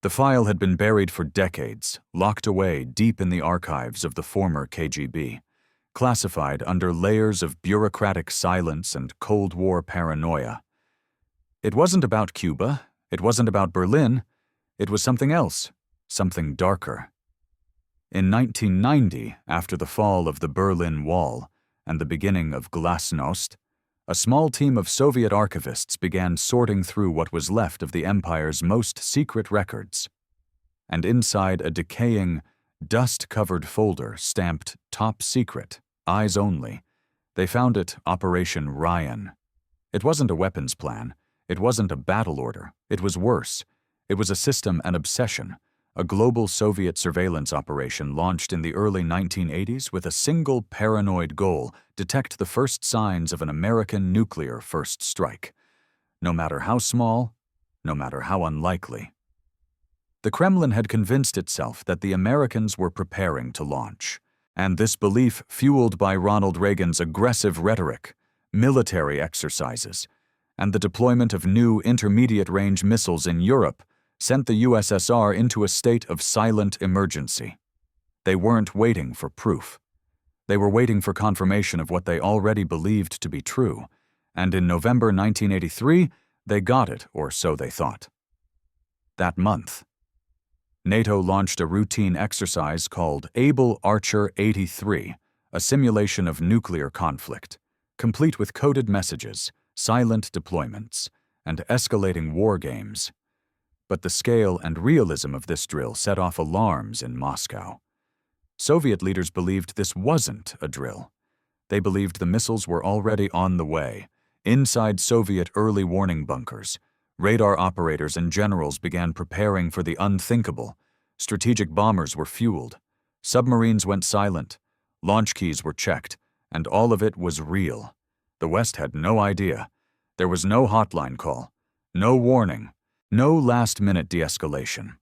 The file had been buried for decades, locked away deep in the archives of the former KGB, classified under layers of bureaucratic silence and Cold War paranoia. It wasn't about Cuba, it wasn't about Berlin, it was something else, something darker. In 1990, after the fall of the Berlin Wall and the beginning of Glasnost, a small team of Soviet archivists began sorting through what was left of the empire's most secret records. And inside a decaying, dust-covered folder stamped Top Secret, Eyes Only, they found it Operation Ryan. It wasn't a weapons plan, it wasn't a battle order, it was worse. It was a system and obsession, a global Soviet surveillance operation launched in the early 1980s with a single paranoid goal: detect the first signs of an American nuclear first strike. No matter how small, no matter how unlikely. The Kremlin had convinced itself that the Americans were preparing to launch, and this belief, fueled by Ronald Reagan's aggressive rhetoric, military exercises, and the deployment of new intermediate-range missiles in Europe, sent the USSR into a state of silent emergency. They weren't waiting for proof. They were waiting for confirmation of what they already believed to be true, and in November 1983, they got it, or so they thought. That month, NATO launched a routine exercise called Able Archer 83, a simulation of nuclear conflict, complete with coded messages, silent deployments, and escalating war games. But the scale and realism of this drill set off alarms in Moscow. Soviet leaders believed this wasn't a drill. They believed the missiles were already on the way. Inside Soviet early warning bunkers, radar operators and generals began preparing for the unthinkable. Strategic bombers were fueled. Submarines went silent. Launch keys were checked, and all of it was real. The West had no idea. There was no hotline call, no warning, no last-minute de-escalation.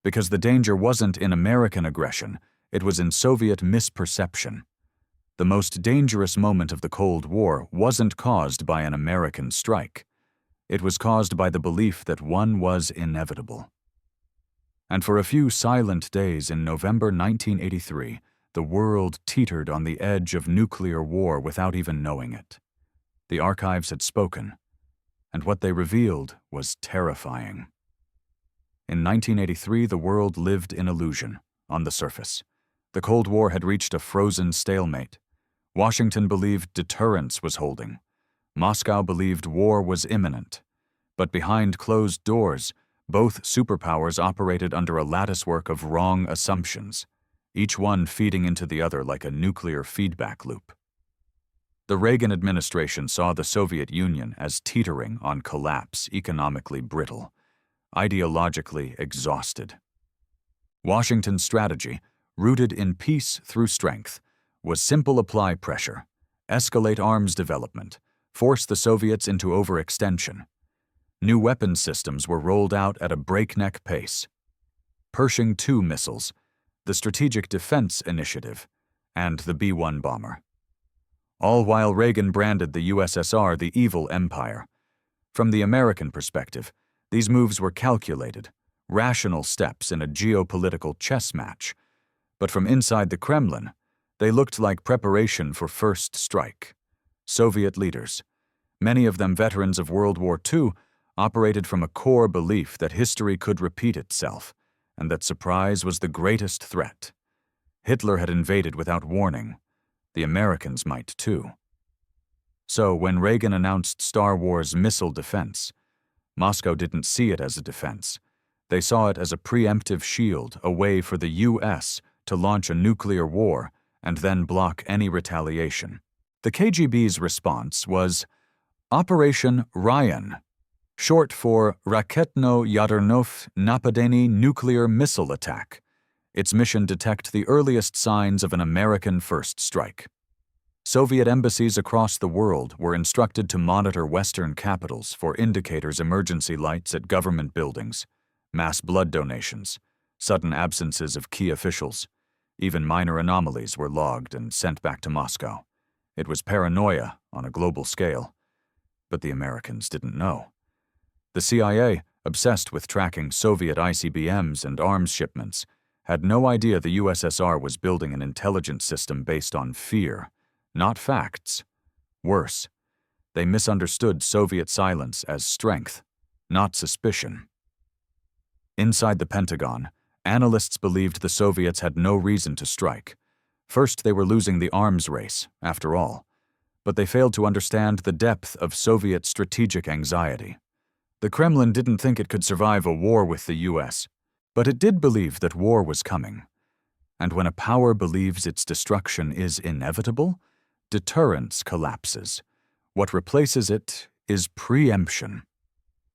Because the danger wasn't in American aggression, it was in Soviet misperception. The most dangerous moment of the Cold War wasn't caused by an American strike. It was caused by the belief that one was inevitable. And for a few silent days in November 1983, the world teetered on the edge of nuclear war without even knowing it. The archives had spoken, and what they revealed was terrifying. In 1983, the world lived in illusion, on the surface. The Cold War had reached a frozen stalemate. Washington believed deterrence was holding. Moscow believed war was imminent. But behind closed doors, both superpowers operated under a latticework of wrong assumptions, each one feeding into the other like a nuclear feedback loop. The Reagan administration saw the Soviet Union as teetering on collapse, economically brittle, ideologically exhausted. Washington's strategy, rooted in peace through strength, was simple: apply pressure, escalate arms development, force the Soviets into overextension. New weapons systems were rolled out at a breakneck pace. Pershing II missiles, the Strategic Defense Initiative, and the B-1 bomber. All while Reagan branded the USSR the evil empire. From the American perspective, these moves were calculated, rational steps in a geopolitical chess match. But from inside the Kremlin, they looked like preparation for first strike. Soviet leaders, many of them veterans of World War II, operated from a core belief that history could repeat itself, and that surprise was the greatest threat. Hitler had invaded without warning. The Americans might too. So when Reagan announced Star Wars missile defense, Moscow didn't see it as a defense. They saw it as a preemptive shield, a way for the U.S. to launch a nuclear war and then block any retaliation. The KGB's response was Operation Ryan, short for Raketno-Yadernov Napadenie nuclear missile attack. Its mission: detect the earliest signs of an American first strike. Soviet embassies across the world were instructed to monitor Western capitals for indicators: emergency lights at government buildings, mass blood donations, sudden absences of key officials. Even minor anomalies were logged and sent back to Moscow. It was paranoia on a global scale. But the Americans didn't know. The CIA, obsessed with tracking Soviet ICBMs and arms shipments, had no idea the USSR was building an intelligence system based on fear, not facts. Worse, they misunderstood Soviet silence as strength, not suspicion. Inside the Pentagon, analysts believed the Soviets had no reason to strike. First, they were losing the arms race, after all, but they failed to understand the depth of Soviet strategic anxiety. The Kremlin didn't think it could survive a war with the US, but it did believe that war was coming. And when a power believes its destruction is inevitable, deterrence collapses. What replaces it is preemption.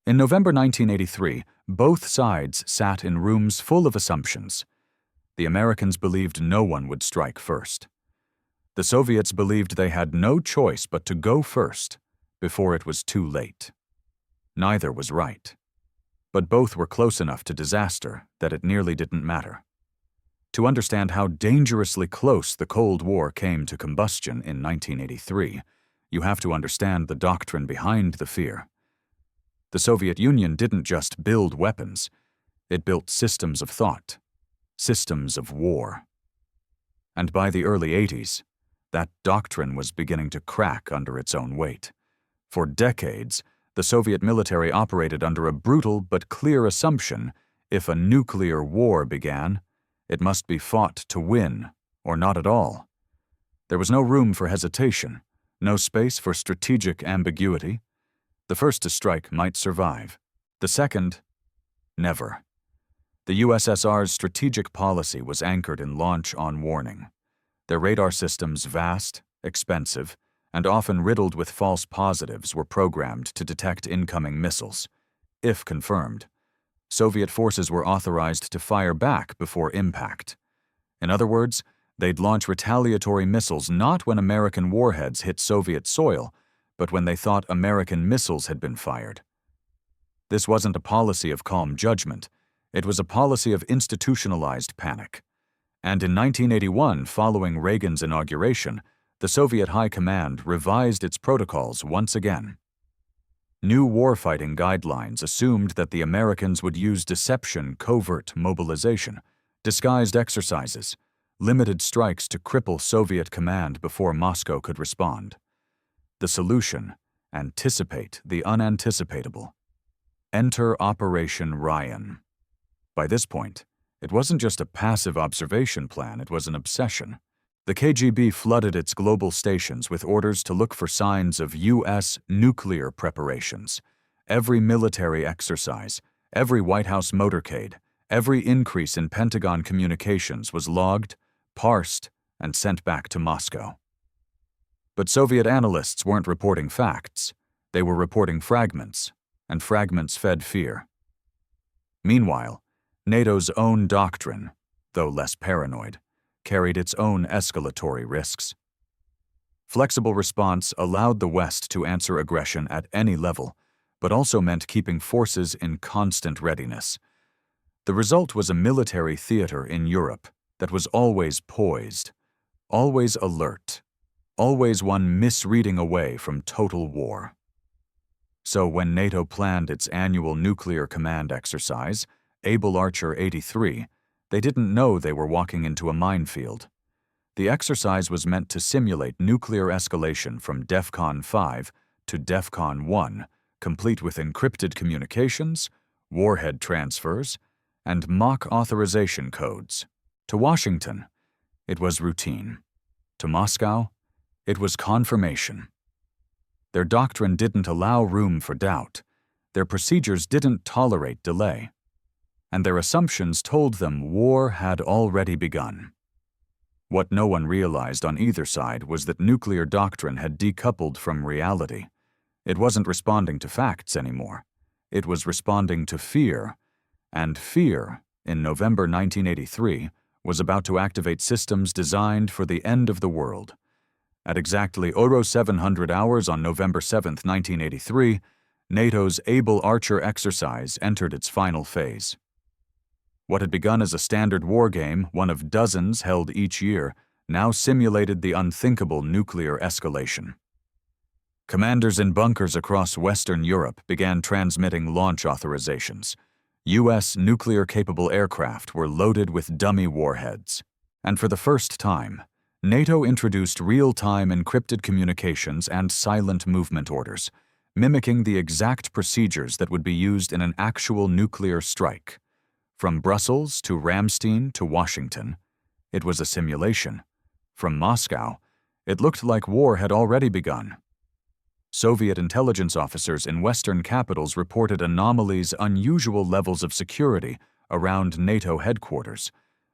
In November 1983, both sides sat in rooms full of assumptions. The Americans believed no one would strike first. The Soviets believed they had no choice but to go first, before it was too late. Neither was right. But both were close enough to disaster that it nearly didn't matter. To understand how dangerously close the Cold War came to combustion in 1983, you have to understand the doctrine behind the fear. The Soviet Union didn't just build weapons, it built systems of thought, systems of war. And by the early 80s, that doctrine was beginning to crack under its own weight. For decades, the Soviet military operated under a brutal but clear assumption: if a nuclear war began, it must be fought to win, or not at all. There was no room for hesitation, no space for strategic ambiguity. The first to strike might survive. The second, never. The USSR's strategic policy was anchored in launch on warning. Their radar systems, vast, expensive, and often riddled with false positives, were programmed to detect incoming missiles. If confirmed, Soviet forces were authorized to fire back before impact. In other words, they'd launch retaliatory missiles not when American warheads hit Soviet soil, but when they thought American missiles had been fired. This wasn't a policy of calm judgment. It was a policy of institutionalized panic. And in 1981, following Reagan's inauguration, the Soviet High Command revised its protocols once again. New warfighting guidelines assumed that the Americans would use deception, covert mobilization, disguised exercises, limited strikes to cripple Soviet command before Moscow could respond. The solution: anticipate the unanticipatable. Enter Operation Ryan. By this point, it wasn't just a passive observation plan, it was an obsession. The KGB flooded its global stations with orders to look for signs of U.S. nuclear preparations. Every military exercise, every White House motorcade, every increase in Pentagon communications was logged, parsed, and sent back to Moscow. But Soviet analysts weren't reporting facts. They were reporting fragments, and fragments fed fear. Meanwhile, NATO's own doctrine, though less paranoid, carried its own escalatory risks. Flexible response allowed the West to answer aggression at any level, but also meant keeping forces in constant readiness. The result was a military theater in Europe that was always poised, always alert, always one misreading away from total war. So when NATO planned its annual nuclear command exercise, Able Archer 83, they didn't know they were walking into a minefield. The exercise was meant to simulate nuclear escalation from DEFCON 5 to DEFCON 1, complete with encrypted communications, warhead transfers, and mock authorization codes. To Washington, it was routine. To Moscow, it was confirmation. Their doctrine didn't allow room for doubt. Their procedures didn't tolerate delay. And their assumptions told them war had already begun. What no one realized on either side was that nuclear doctrine had decoupled from reality. It wasn't responding to facts anymore. It was responding to fear. And fear, in November 1983, was about to activate systems designed for the end of the world. At exactly 0700 hours on November 7, 1983, NATO's Able Archer exercise entered its final phase. What had begun as a standard war game, one of dozens held each year, now simulated the unthinkable nuclear escalation. Commanders in bunkers across Western Europe began transmitting launch authorizations. U.S. nuclear-capable aircraft were loaded with dummy warheads. And for the first time, NATO introduced real-time encrypted communications and silent movement orders, mimicking the exact procedures that would be used in an actual nuclear strike. From Brussels to Ramstein to Washington, it was a simulation. From Moscow, it looked like war had already begun. Soviet intelligence officers in Western capitals reported anomalies, unusual levels of security around NATO headquarters,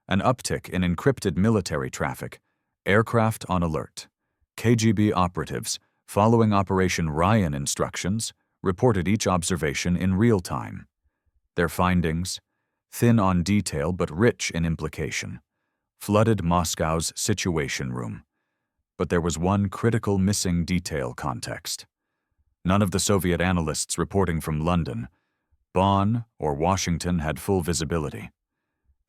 an uptick in encrypted military traffic, aircraft on alert. KGB operatives, following Operation Ryan instructions, reported each observation in real time. Their findings, thin on detail but rich in implication, flooded Moscow's situation room. But there was one critical missing detail: context. None of the Soviet analysts reporting from London, Bonn, or Washington had full visibility.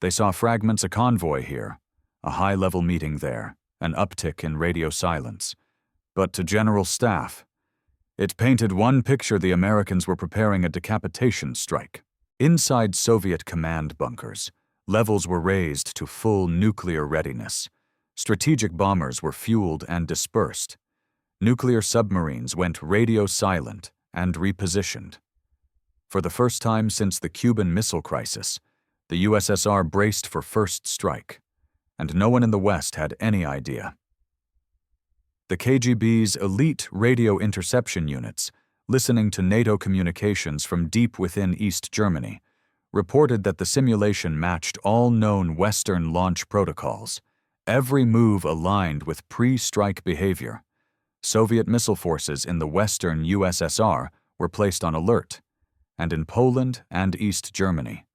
They saw fragments: a convoy here, a high-level meeting there, an uptick in radio silence. But to General Staff, it painted one picture: the Americans were preparing a decapitation strike. Inside Soviet command bunkers, levels were raised to full nuclear readiness. Strategic bombers were fueled and dispersed. Nuclear submarines went radio silent and repositioned. For the first time since the Cuban Missile Crisis, the USSR braced for first strike, and no one in the West had any idea. The KGB's elite radio interception units, listening to NATO communications from deep within East Germany, reported that the simulation matched all known Western launch protocols. Every move aligned with pre-strike behavior. Soviet missile forces in the Western USSR were placed on alert, and in Poland and East Germany,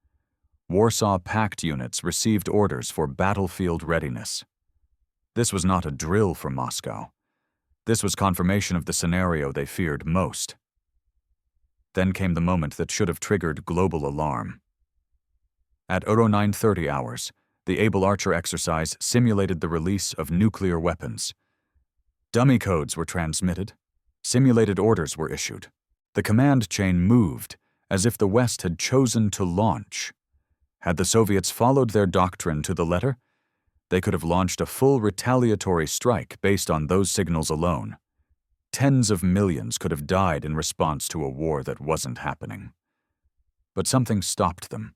Warsaw Pact units received orders for battlefield readiness. This was not a drill for Moscow. This was confirmation of the scenario they feared most. Then came the moment that should have triggered global alarm. At 0930 hours, the Able Archer exercise simulated the release of nuclear weapons. Dummy codes were transmitted. Simulated orders were issued. The command chain moved as if the West had chosen to launch. Had the Soviets followed their doctrine to the letter, they could have launched a full retaliatory strike based on those signals alone. Tens of millions could have died in response to a war that wasn't happening. But something stopped them.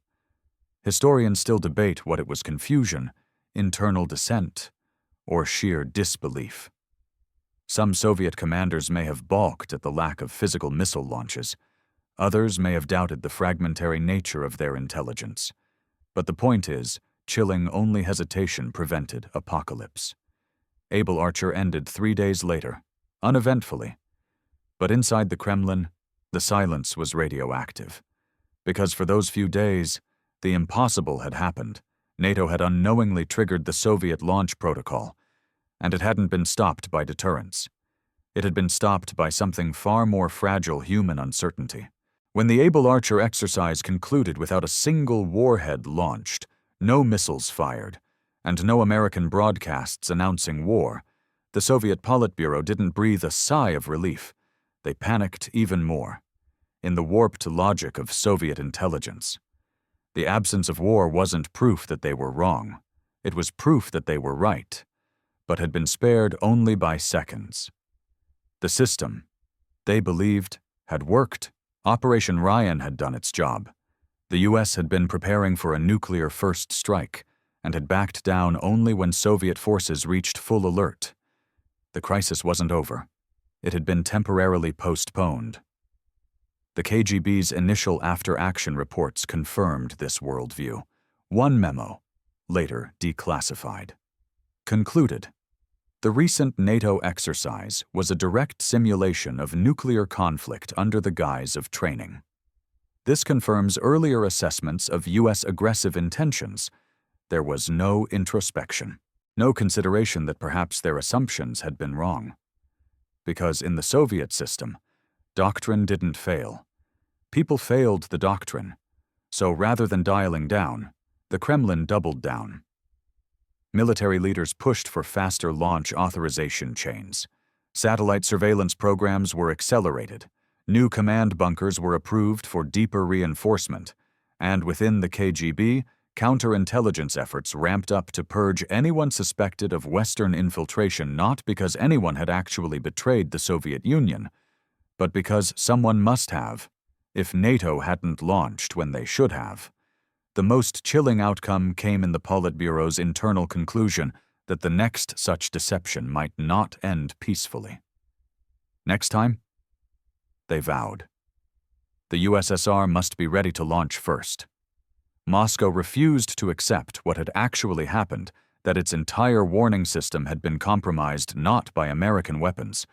Historians still debate what it was: confusion, internal dissent, or sheer disbelief. Some Soviet commanders may have balked at the lack of physical missile launches. Others may have doubted the fragmentary nature of their intelligence. But the point is, chilling only hesitation prevented apocalypse. Able Archer ended 3 days later, uneventfully. But inside the Kremlin, the silence was radioactive. Because for those few days, the impossible had happened. NATO had unknowingly triggered the Soviet launch protocol, and it hadn't been stopped by deterrence. It had been stopped by something far more fragile: human uncertainty. When the Able Archer exercise concluded without a single warhead launched, no missiles fired, and no American broadcasts announcing war, the Soviet Politburo didn't breathe a sigh of relief. They panicked even more. In the warped logic of Soviet intelligence, the absence of war wasn't proof that they were wrong. It was proof that they were right, but had been spared only by seconds. The system, they believed, had worked. Operation Ryan had done its job. The U.S. had been preparing for a nuclear first strike and had backed down only when Soviet forces reached full alert. The crisis wasn't over. It had been temporarily postponed. The KGB's initial after-action reports confirmed this worldview. One memo, later declassified, concluded: the recent NATO exercise was a direct simulation of nuclear conflict under the guise of training. This confirms earlier assessments of U.S. aggressive intentions. There was no introspection, no consideration that perhaps their assumptions had been wrong. Because in the Soviet system, doctrine didn't fail. People failed the doctrine. So rather than dialing down, the Kremlin doubled down. Military leaders pushed for faster launch authorization chains. Satellite surveillance programs were accelerated, new command bunkers were approved for deeper reinforcement, and within the KGB, counterintelligence efforts ramped up to purge anyone suspected of Western infiltration, not because anyone had actually betrayed the Soviet Union, but because someone must have, if NATO hadn't launched when they should have. The most chilling outcome came in the Politburo's internal conclusion that the next such deception might not end peacefully. Next time, they vowed, the USSR must be ready to launch first. Moscow refused to accept what had actually happened, that its entire warning system had been compromised not by American weapons,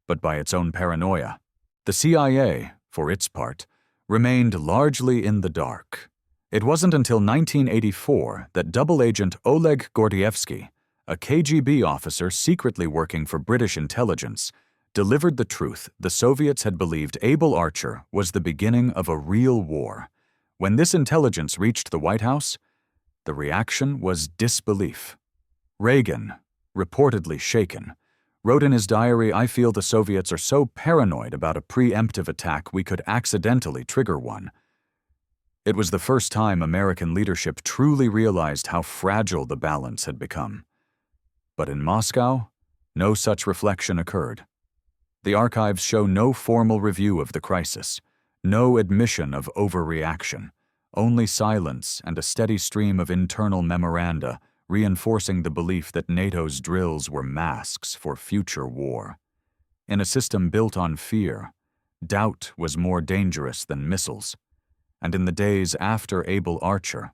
but by its own paranoia. The CIA, for its part, remained largely in the dark. It wasn't until 1984 that double agent Oleg Gordievsky, a KGB officer secretly working for British intelligence, delivered the truth the Soviets had believed Able Archer was the beginning of a real war. When this intelligence reached the White House, the reaction was disbelief. Reagan, reportedly shaken, wrote in his diary, "I feel the Soviets are so paranoid about a preemptive attack we could accidentally trigger one." It was the first time American leadership truly realized how fragile the balance had become. But in Moscow, no such reflection occurred. The archives show no formal review of the crisis, no admission of overreaction, only silence and a steady stream of internal memoranda reinforcing the belief that NATO's drills were masks for future war. In a system built on fear, doubt was more dangerous than missiles. And in the days after Able Archer,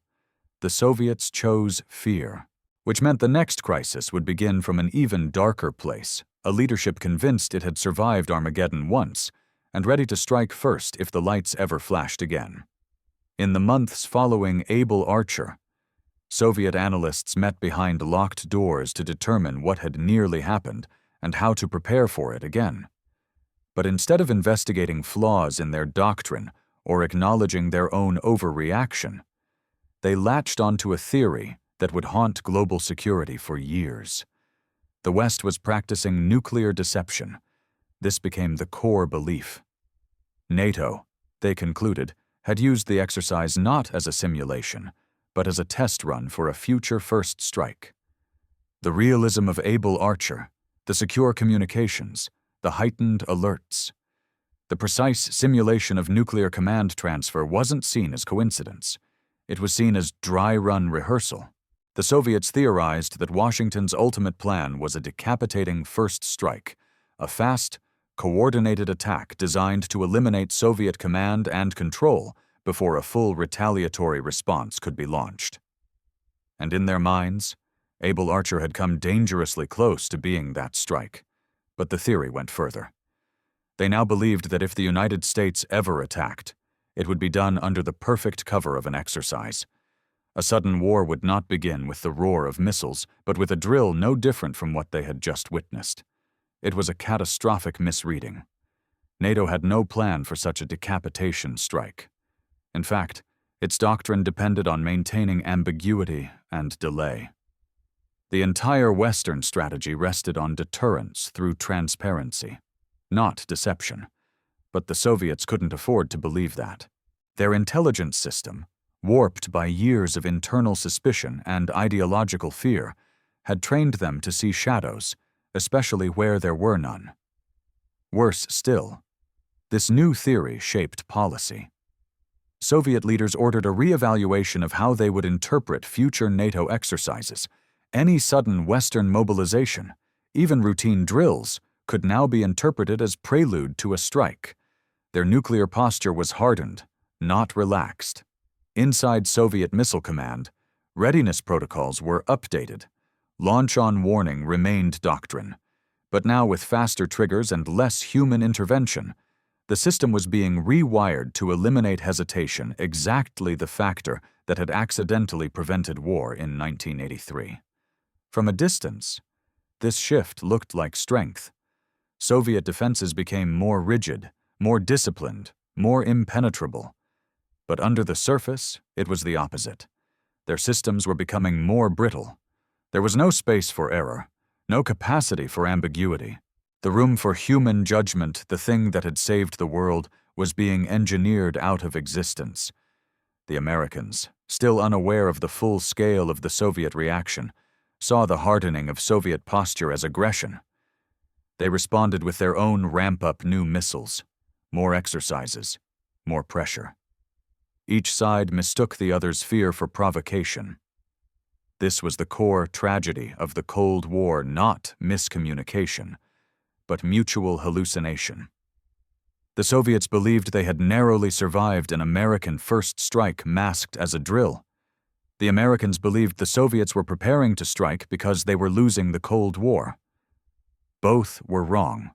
the Soviets chose fear, which meant the next crisis would begin from an even darker place, a leadership convinced it had survived Armageddon once and ready to strike first if the lights ever flashed again. In the months following Able Archer, Soviet analysts met behind locked doors to determine what had nearly happened and how to prepare for it again. But instead of investigating flaws in their doctrine or acknowledging their own overreaction, they latched onto a theory that would haunt global security for years. The West was practicing nuclear deception. This became the core belief. NATO, they concluded, had used the exercise not as a simulation, but as a test run for a future first strike. The realism of Able Archer, the secure communications, the heightened alerts. The precise simulation of nuclear command transfer wasn't seen as coincidence. It was seen as dry-run rehearsal. The Soviets theorized that Washington's ultimate plan was a decapitating first strike, a fast, coordinated attack designed to eliminate Soviet command and control before a full retaliatory response could be launched. And in their minds, Able Archer had come dangerously close to being that strike. But the theory went further. They now believed that if the United States ever attacked, it would be done under the perfect cover of an exercise. A sudden war would not begin with the roar of missiles, but with a drill no different from what they had just witnessed. It was a catastrophic misreading. NATO had no plan for such a decapitation strike. In fact, its doctrine depended on maintaining ambiguity and delay. The entire Western strategy rested on deterrence through transparency, not deception. But the Soviets couldn't afford to believe that. Their intelligence system, warped by years of internal suspicion and ideological fear, had trained them to see shadows, especially where there were none. Worse still, this new theory shaped policy. Soviet leaders ordered a re-evaluation of how they would interpret future NATO exercises. Any sudden Western mobilization, even routine drills, could now be interpreted as prelude to a strike. Their nuclear posture was hardened, not relaxed. Inside Soviet Missile Command, readiness protocols were updated. Launch-on warning remained doctrine. But now with faster triggers and less human intervention, the system was being rewired to eliminate hesitation, exactly the factor that had accidentally prevented war in 1983. From a distance, this shift looked like strength. Soviet defenses became more rigid, more disciplined, more impenetrable. But under the surface, it was the opposite. Their systems were becoming more brittle. There was no space for error, no capacity for ambiguity. The room for human judgment, the thing that had saved the world, was being engineered out of existence. The Americans, still unaware of the full scale of the Soviet reaction, saw the hardening of Soviet posture as aggression. They responded with their own ramp-up new missiles, more exercises, more pressure. Each side mistook the other's fear for provocation. This was the core tragedy of the Cold War, not miscommunication, but mutual hallucination. The Soviets believed they had narrowly survived an American first strike masked as a drill. The Americans believed the Soviets were preparing to strike because they were losing the Cold War. Both were wrong,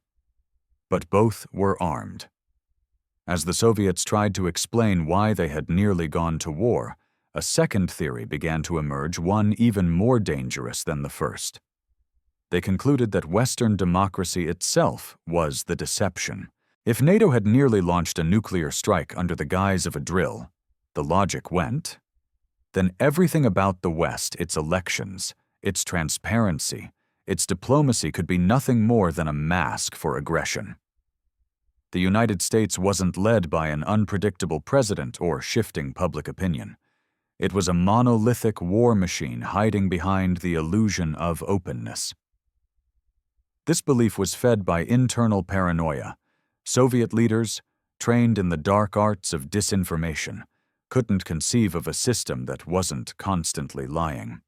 but both were armed. As the Soviets tried to explain why they had nearly gone to war, a second theory began to emerge, one even more dangerous than the first. They concluded that Western democracy itself was the deception. If NATO had nearly launched a nuclear strike under the guise of a drill, the logic went, then everything about the West, its elections, its transparency, its diplomacy could be nothing more than a mask for aggression. The United States wasn't led by an unpredictable president or shifting public opinion. It was a monolithic war machine hiding behind the illusion of openness. This belief was fed by internal paranoia. Soviet leaders, trained in the dark arts of disinformation, couldn't conceive of a system that wasn't constantly lying.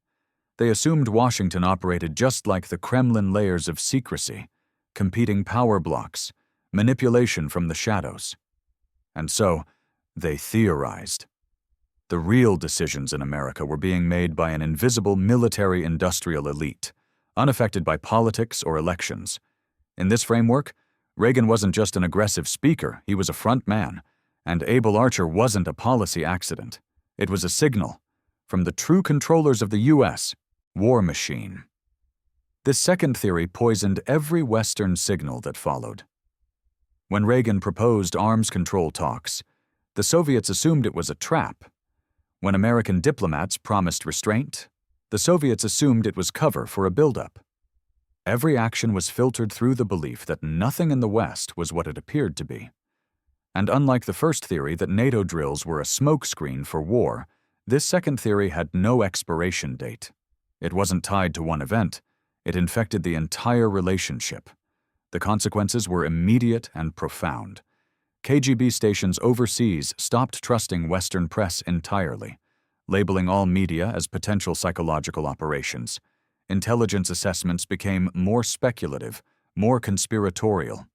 They assumed Washington operated just like the Kremlin layers of secrecy, competing power blocks, manipulation from the shadows. And so, they theorized. The real decisions in America were being made by an invisible military-industrial elite, unaffected by politics or elections. In this framework, Reagan wasn't just an aggressive speaker, he was a front man, and Abel Archer wasn't a policy accident. It was a signal from the true controllers of the U.S. war machine. This second theory poisoned every Western signal that followed. When Reagan proposed arms control talks, the Soviets assumed it was a trap. When American diplomats promised restraint, the Soviets assumed it was cover for a buildup. Every action was filtered through the belief that nothing in the West was what it appeared to be. And unlike the first theory that NATO drills were a smokescreen for war, this second theory had no expiration date. It wasn't tied to one event. It infected the entire relationship. The consequences were immediate and profound. KGB stations overseas stopped trusting Western press entirely, labeling all media as potential psychological operations. Intelligence assessments became more speculative, more conspiratorial.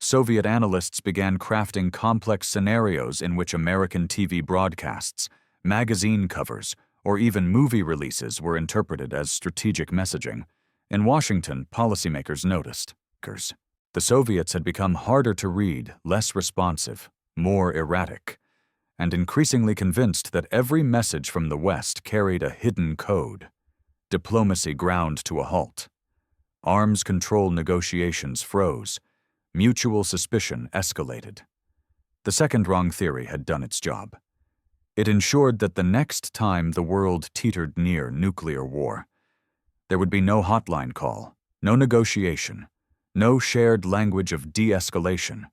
Soviet analysts began crafting complex scenarios in which American TV broadcasts, magazine covers, or even movie releases were interpreted as strategic messaging. In Washington, policymakers noticed. The Soviets had become harder to read, less responsive, more erratic, and increasingly convinced that every message from the West carried a hidden code. Diplomacy ground to a halt. Arms control negotiations froze. Mutual suspicion escalated. The second wrong theory had done its job. It ensured that the next time the world teetered near nuclear war, there would be no hotline call, no negotiation, no shared language of de-escalation,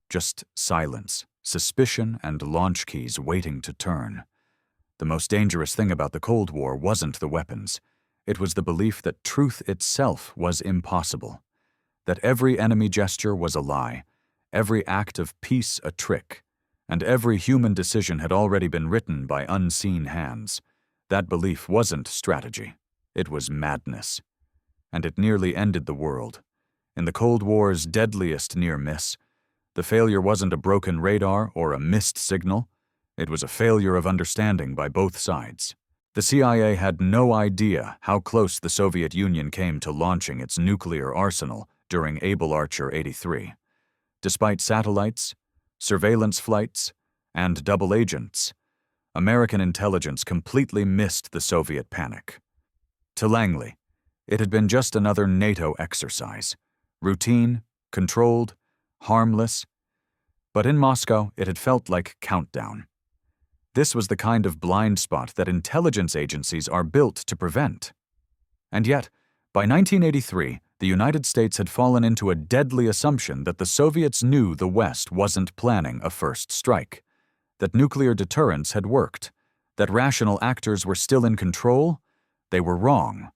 just silence, suspicion, and launch keys waiting to turn. The most dangerous thing about the Cold War wasn't the weapons. It was the belief that truth itself was impossible, that every enemy gesture was a lie, every act of peace a trick, and every human decision had already been written by unseen hands. That belief wasn't strategy. It was madness. And it nearly ended the world. In the Cold War's deadliest near miss, the failure wasn't a broken radar or a missed signal. It was a failure of understanding by both sides. The CIA had no idea how close the Soviet Union came to launching its nuclear arsenal during Abel Archer 83. Despite satellites, surveillance flights, and double agents, American intelligence completely missed the Soviet panic. To Langley, it had been just another NATO exercise. Routine, controlled, harmless. But in Moscow, it had felt like countdown. This was the kind of blind spot that intelligence agencies are built to prevent. And yet, by 1983, the United States had fallen into a deadly assumption that the Soviets knew the West wasn't planning a first strike, that nuclear deterrence had worked, that rational actors were still in control. They were wrong.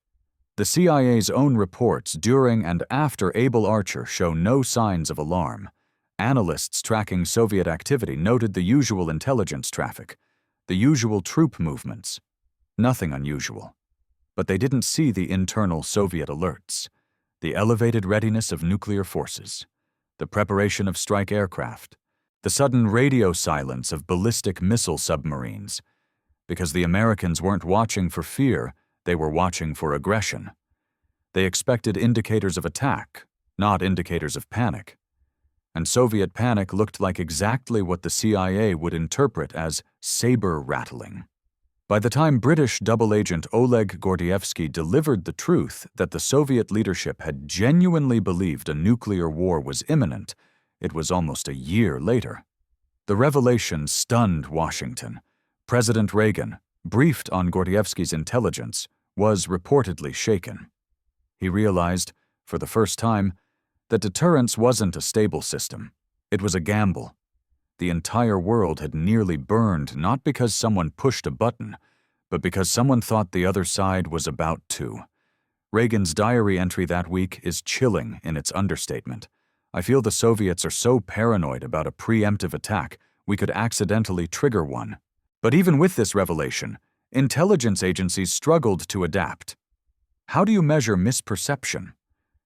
The CIA's own reports during and after Able Archer show no signs of alarm. Analysts tracking Soviet activity noted the usual intelligence traffic, the usual troop movements. Nothing unusual. But they didn't see the internal Soviet alerts, the elevated readiness of nuclear forces, the preparation of strike aircraft, the sudden radio silence of ballistic missile submarines. Because the Americans weren't watching for fear, they were watching for aggression. They expected indicators of attack, not indicators of panic. And Soviet panic looked like exactly what the CIA would interpret as saber-rattling. By the time British double agent Oleg Gordievsky delivered the truth that the Soviet leadership had genuinely believed a nuclear war was imminent, it was almost a year later. The revelation stunned Washington. President Reagan, briefed on Gordievsky's intelligence, was reportedly shaken. He realized, for the first time, that deterrence wasn't a stable system. It was a gamble. The entire world had nearly burned not because someone pushed a button, but because someone thought the other side was about to. Reagan's diary entry that week is chilling in its understatement. I feel the Soviets are so paranoid about a preemptive attack, we could accidentally trigger one. But even with this revelation, intelligence agencies struggled to adapt. How do you measure misperception?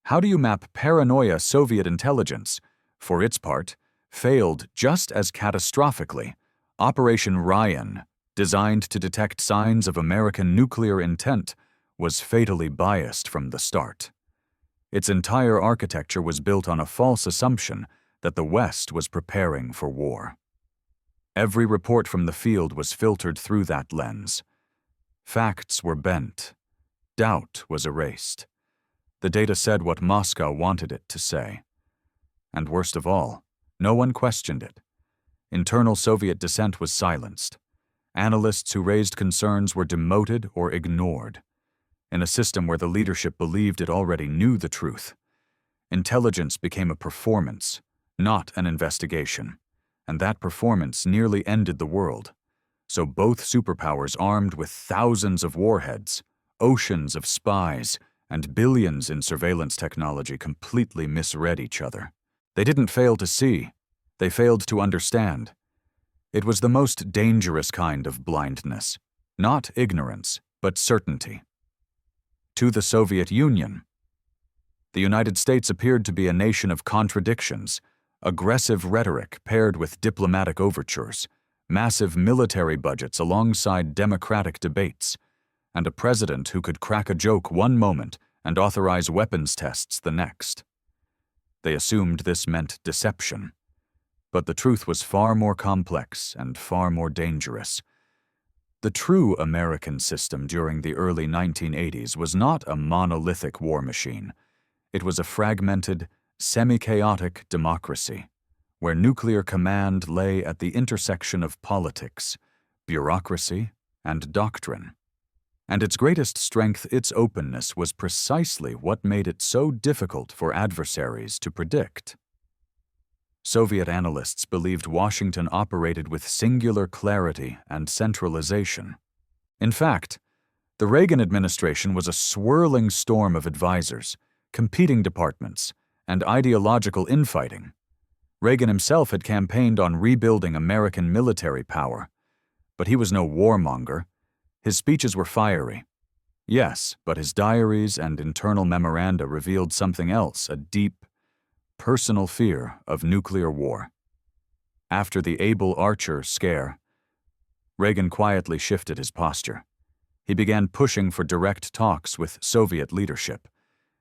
How do you map paranoia? Soviet intelligence, for its part, failed just as catastrophically. Operation Ryan, designed to detect signs of American nuclear intent, was fatally biased from the start. Its entire architecture was built on a false assumption that the West was preparing for war. Every report from the field was filtered through that lens. Facts were bent. Doubt was erased. The data said what Moscow wanted it to say. And worst of all, no one questioned it. Internal Soviet dissent was silenced. Analysts who raised concerns were demoted or ignored. In a system where the leadership believed it already knew the truth, intelligence became a performance, not an investigation. And that performance nearly ended the world. So both superpowers, armed with thousands of warheads, oceans of spies, and billions in surveillance technology, completely misread each other. They didn't fail to see. They failed to understand. It was the most dangerous kind of blindness, not ignorance, but certainty. To the Soviet Union, the United States appeared to be a nation of contradictions, aggressive rhetoric paired with diplomatic overtures, massive military budgets alongside democratic debates, and a president who could crack a joke one moment and authorize weapons tests the next. They assumed this meant deception. But the truth was far more complex and far more dangerous. The true American system during the early 1980s was not a monolithic war machine. It was a fragmented, semi-chaotic democracy, where nuclear command lay at the intersection of politics, bureaucracy, and doctrine. And its greatest strength, its openness, was precisely what made it so difficult for adversaries to predict. Soviet analysts believed Washington operated with singular clarity and centralization. In fact, the Reagan administration was a swirling storm of advisors, competing departments, and ideological infighting. Reagan himself had campaigned on rebuilding American military power, but he was no warmonger. His speeches were fiery. Yes, but his diaries and internal memoranda revealed something else, a deep, personal fear of nuclear war. After the Able Archer scare, Reagan quietly shifted his posture. He began pushing for direct talks with Soviet leadership.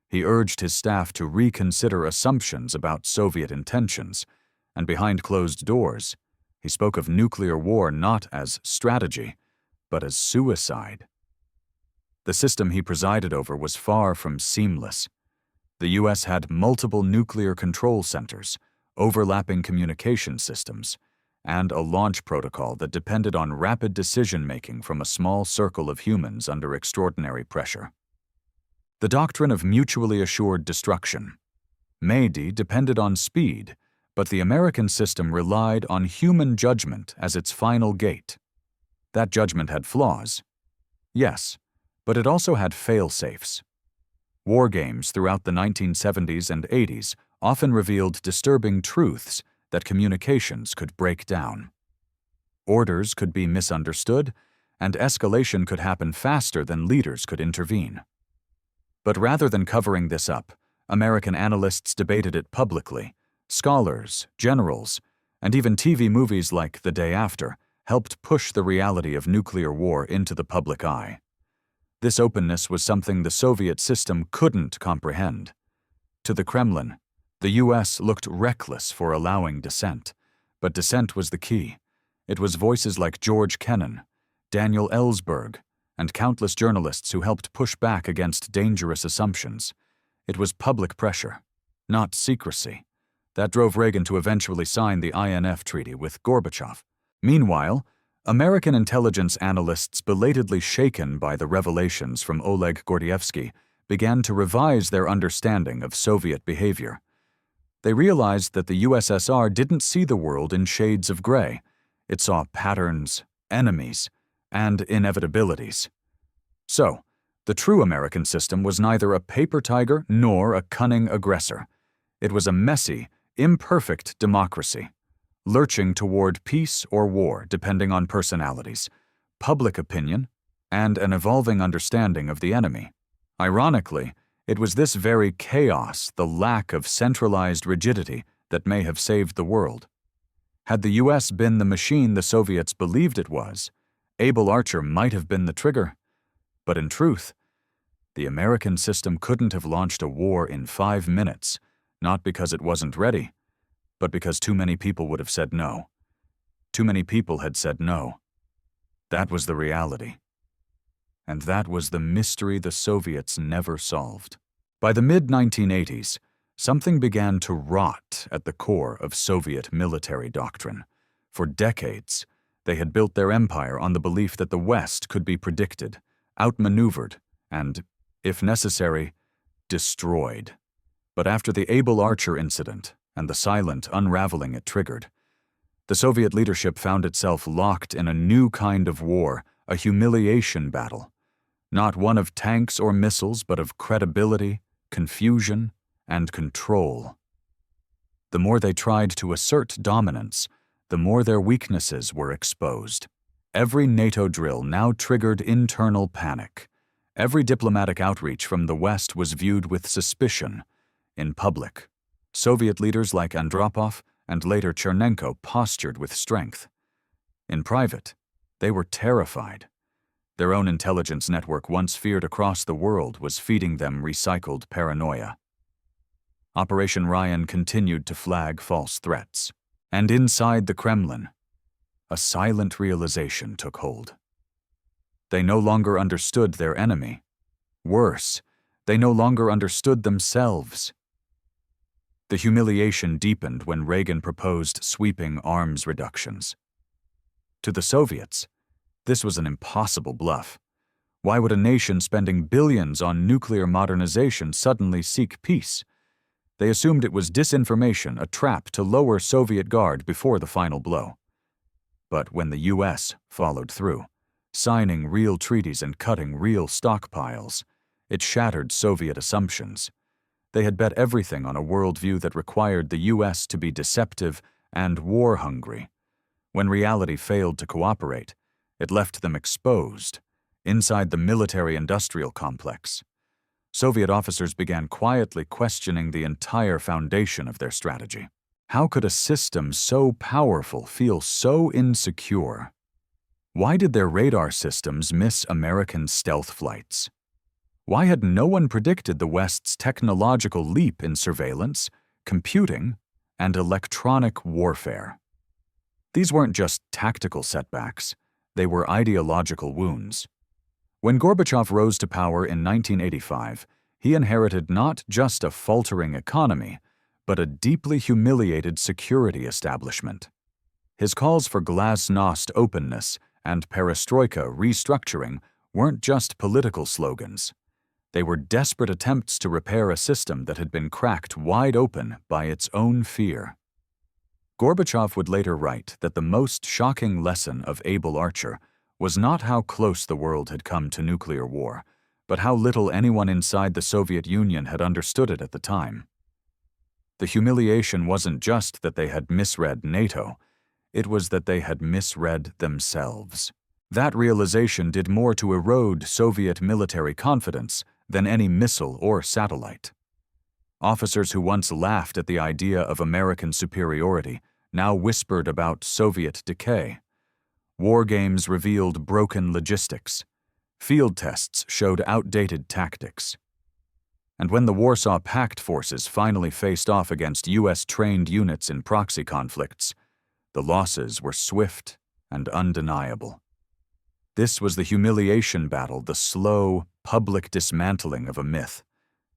He urged his staff to reconsider assumptions about Soviet intentions, and behind closed doors, he spoke of nuclear war not as strategy, but as suicide. The system he presided over was far from seamless. The U.S. had multiple nuclear control centers, overlapping communication systems, and a launch protocol that depended on rapid decision-making from a small circle of humans under extraordinary pressure. The doctrine of mutually assured destruction. Maybe depended on speed, but the American system relied on human judgment as its final gate. That judgment had flaws. Yes, but it also had fail-safes. War games throughout the 1970s and 80s often revealed disturbing truths that communications could break down. Orders could be misunderstood, and escalation could happen faster than leaders could intervene. But rather than covering this up, American analysts debated it publicly. Scholars, generals, and even TV movies like The Day After helped push the reality of nuclear war into the public eye. This openness was something the Soviet system couldn't comprehend. To the Kremlin, the U.S. looked reckless for allowing dissent, but dissent was the key. It was voices like George Kennan, Daniel Ellsberg, and countless journalists who helped push back against dangerous assumptions. It was public pressure, not secrecy, that drove Reagan to eventually sign the INF Treaty with Gorbachev. Meanwhile, American intelligence analysts, belatedly shaken by the revelations from Oleg Gordievsky, began to revise their understanding of Soviet behavior. They realized that the USSR didn't see the world in shades of gray. It saw patterns, enemies, and inevitabilities. So, the true American system was neither a paper tiger nor a cunning aggressor. It was a messy, imperfect democracy, lurching toward peace or war depending on personalities, public opinion, and an evolving understanding of the enemy. Ironically, it was this very chaos, the lack of centralized rigidity, that may have saved the world. Had the U.S. been the machine the Soviets believed it was, Able Archer might have been the trigger. But in truth, the American system couldn't have launched a war in 5 minutes, not because it wasn't ready, but because too many people would have said no. Too many people had said no. That was the reality. And that was the mystery the Soviets never solved. By the mid-1980s, something began to rot at the core of Soviet military doctrine. For decades, they had built their empire on the belief that the West could be predicted, outmaneuvered, and, if necessary, destroyed. But after the Able Archer incident and the silent unraveling it triggered, the Soviet leadership found itself locked in a new kind of war, a humiliation battle. Not one of tanks or missiles, but of credibility, confusion, and control. The more they tried to assert dominance, the more their weaknesses were exposed. Every NATO drill now triggered internal panic. Every diplomatic outreach from the West was viewed with suspicion. In public, Soviet leaders like Andropov and later Chernenko postured with strength. In private, they were terrified. Their own intelligence network, once feared across the world, was feeding them recycled paranoia. Operation Ryan continued to flag false threats. And inside the Kremlin, a silent realization took hold. They no longer understood their enemy. Worse, they no longer understood themselves. The humiliation deepened when Reagan proposed sweeping arms reductions. To the Soviets, this was an impossible bluff. Why would a nation spending billions on nuclear modernization suddenly seek peace? They assumed it was disinformation, a trap to lower Soviet guard before the final blow. But when the U.S. followed through, signing real treaties and cutting real stockpiles, it shattered Soviet assumptions. They had bet everything on a worldview that required the U.S. to be deceptive and war-hungry. When reality failed to cooperate, it left them exposed, inside the military-industrial complex. Soviet officers began quietly questioning the entire foundation of their strategy. How could a system so powerful feel so insecure? Why did their radar systems miss American stealth flights? Why had no one predicted the West's technological leap in surveillance, computing, and electronic warfare? These weren't just tactical setbacks, they were ideological wounds. When Gorbachev rose to power in 1985, he inherited not just a faltering economy, but a deeply humiliated security establishment. His calls for glasnost openness and perestroika restructuring weren't just political slogans. They were desperate attempts to repair a system that had been cracked wide open by its own fear. Gorbachev would later write that the most shocking lesson of Able Archer was not how close the world had come to nuclear war, but how little anyone inside the Soviet Union had understood it at the time. The humiliation wasn't just that they had misread NATO, it was that they had misread themselves. That realization did more to erode Soviet military confidence than any missile or satellite. Officers who once laughed at the idea of American superiority now whispered about Soviet decay. War games revealed broken logistics. Field tests showed outdated tactics. And when the Warsaw Pact forces finally faced off against U.S.-trained units in proxy conflicts, the losses were swift and undeniable. This was the humiliation battle, the slow, public dismantling of a myth,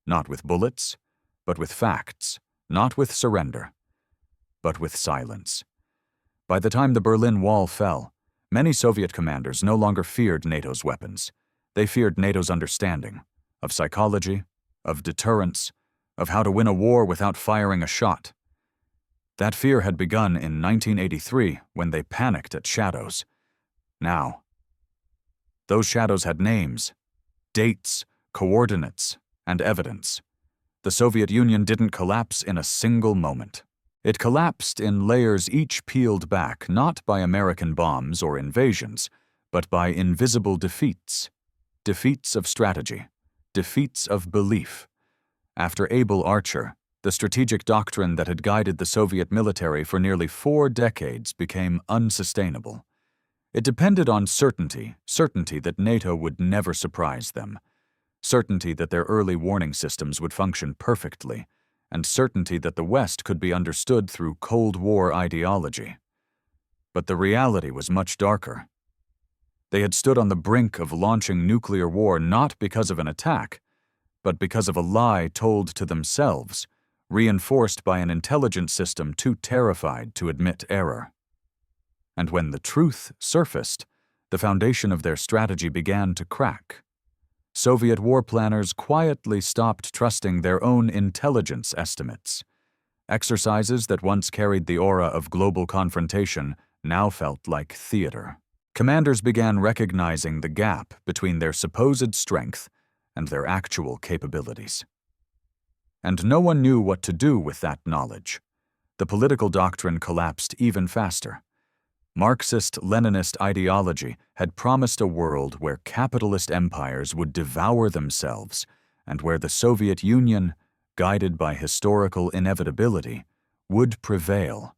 not with bullets, but with facts, not with surrender, but with silence. By the time the Berlin Wall fell, many Soviet commanders no longer feared NATO's weapons. They feared NATO's understanding of psychology, of deterrence, of how to win a war without firing a shot. That fear had begun in 1983 when they panicked at shadows. Now, those shadows had names, dates, coordinates, and evidence. The Soviet Union didn't collapse in a single moment. It collapsed in layers each peeled back not by American bombs or invasions, but by invisible defeats. Defeats of strategy, defeats of belief. After Able Archer, the strategic doctrine that had guided the Soviet military for nearly 4 decades became unsustainable. It depended on certainty that NATO would never surprise them, certainty that their early warning systems would function perfectly, and certainty that the West could be understood through Cold War ideology. But the reality was much darker. They had stood on the brink of launching nuclear war not because of an attack, but because of a lie told to themselves, reinforced by an intelligence system too terrified to admit error. And when the truth surfaced, the foundation of their strategy began to crack. Soviet war planners quietly stopped trusting their own intelligence estimates. Exercises that once carried the aura of global confrontation now felt like theater. Commanders began recognizing the gap between their supposed strength and their actual capabilities. And no one knew what to do with that knowledge. The political doctrine collapsed even faster. Marxist-Leninist ideology had promised a world where capitalist empires would devour themselves and where the Soviet Union, guided by historical inevitability, would prevail.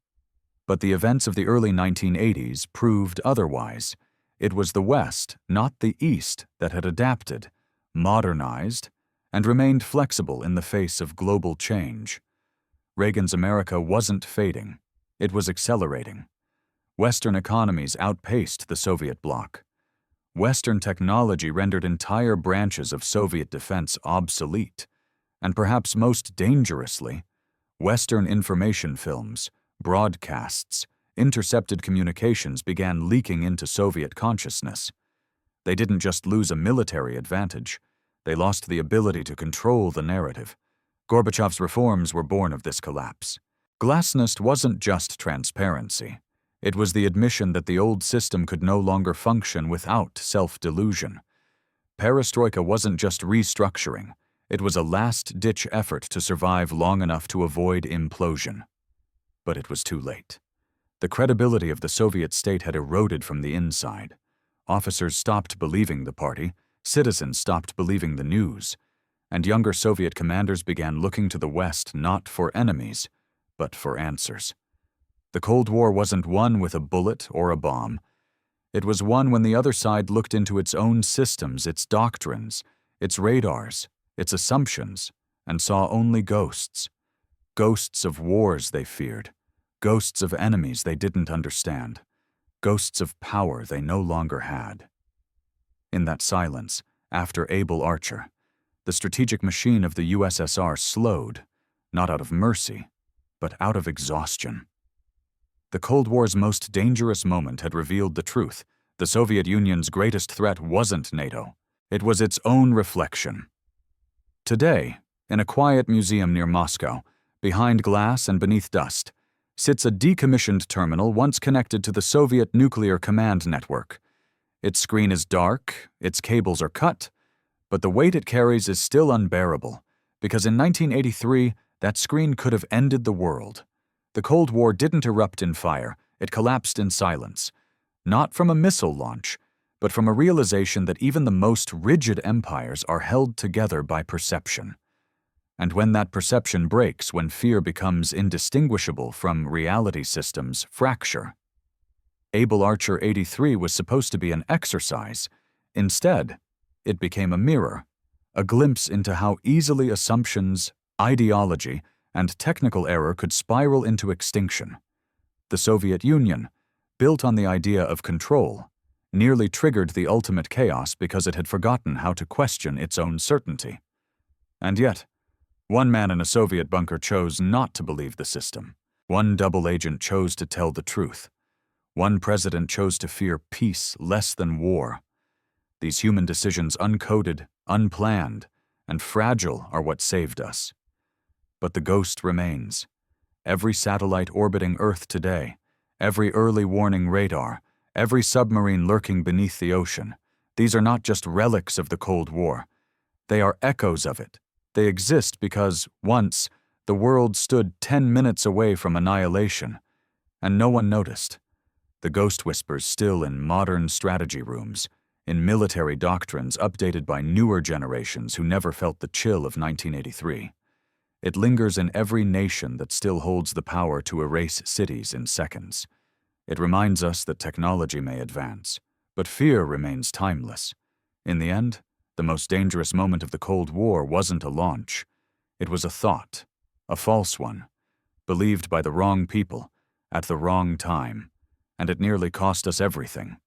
But the events of the early 1980s proved otherwise. It was the West, not the East, that had adapted, modernized, and remained flexible in the face of global change. Reagan's America wasn't fading, it was accelerating. Western economies outpaced the Soviet bloc. Western technology rendered entire branches of Soviet defense obsolete. And perhaps most dangerously, Western information films, broadcasts, intercepted communications began leaking into Soviet consciousness. They didn't just lose a military advantage, they lost the ability to control the narrative. Gorbachev's reforms were born of this collapse. Glasnost wasn't just transparency. It was the admission that the old system could no longer function without self-delusion. Perestroika wasn't just restructuring, it was a last-ditch effort to survive long enough to avoid implosion. But it was too late. The credibility of the Soviet state had eroded from the inside. Officers stopped believing the party, citizens stopped believing the news, and younger Soviet commanders began looking to the West not for enemies, but for answers. The Cold War wasn't won with a bullet or a bomb. It was won when the other side looked into its own systems, its doctrines, its radars, its assumptions, and saw only ghosts. Ghosts of wars they feared, ghosts of enemies they didn't understand, ghosts of power they no longer had. In that silence, after Able Archer, the strategic machine of the USSR slowed, not out of mercy, but out of exhaustion. The Cold War's most dangerous moment had revealed the truth. The Soviet Union's greatest threat wasn't NATO. It was its own reflection. Today, in a quiet museum near Moscow, behind glass and beneath dust, sits a decommissioned terminal once connected to the Soviet nuclear command network. Its screen is dark, its cables are cut, but the weight it carries is still unbearable, because in 1983, that screen could have ended the world. The Cold War didn't erupt in fire, it collapsed in silence. Not from a missile launch, but from a realization that even the most rigid empires are held together by perception. And when that perception breaks, when fear becomes indistinguishable from reality systems, fracture. Able Archer 83 was supposed to be an exercise. Instead, it became a mirror, a glimpse into how easily assumptions, ideology, and technical error could spiral into extinction. The Soviet Union, built on the idea of control, nearly triggered the ultimate chaos because it had forgotten how to question its own certainty. And yet, one man in a Soviet bunker chose not to believe the system. One double agent chose to tell the truth. One president chose to fear peace less than war. These human decisions, uncoded, unplanned, and fragile, are what saved us. But the ghost remains. Every satellite orbiting Earth today, every early warning radar, every submarine lurking beneath the ocean, these are not just relics of the Cold War. They are echoes of it. They exist because, once, the world stood 10 minutes away from annihilation, and no one noticed. The ghost whispers still in modern strategy rooms, in military doctrines updated by newer generations who never felt the chill of 1983. It lingers in every nation that still holds the power to erase cities in seconds. It reminds us that technology may advance, but fear remains timeless. In the end, the most dangerous moment of the Cold War wasn't a launch. It was a thought, a false one, believed by the wrong people, at the wrong time, and it nearly cost us everything.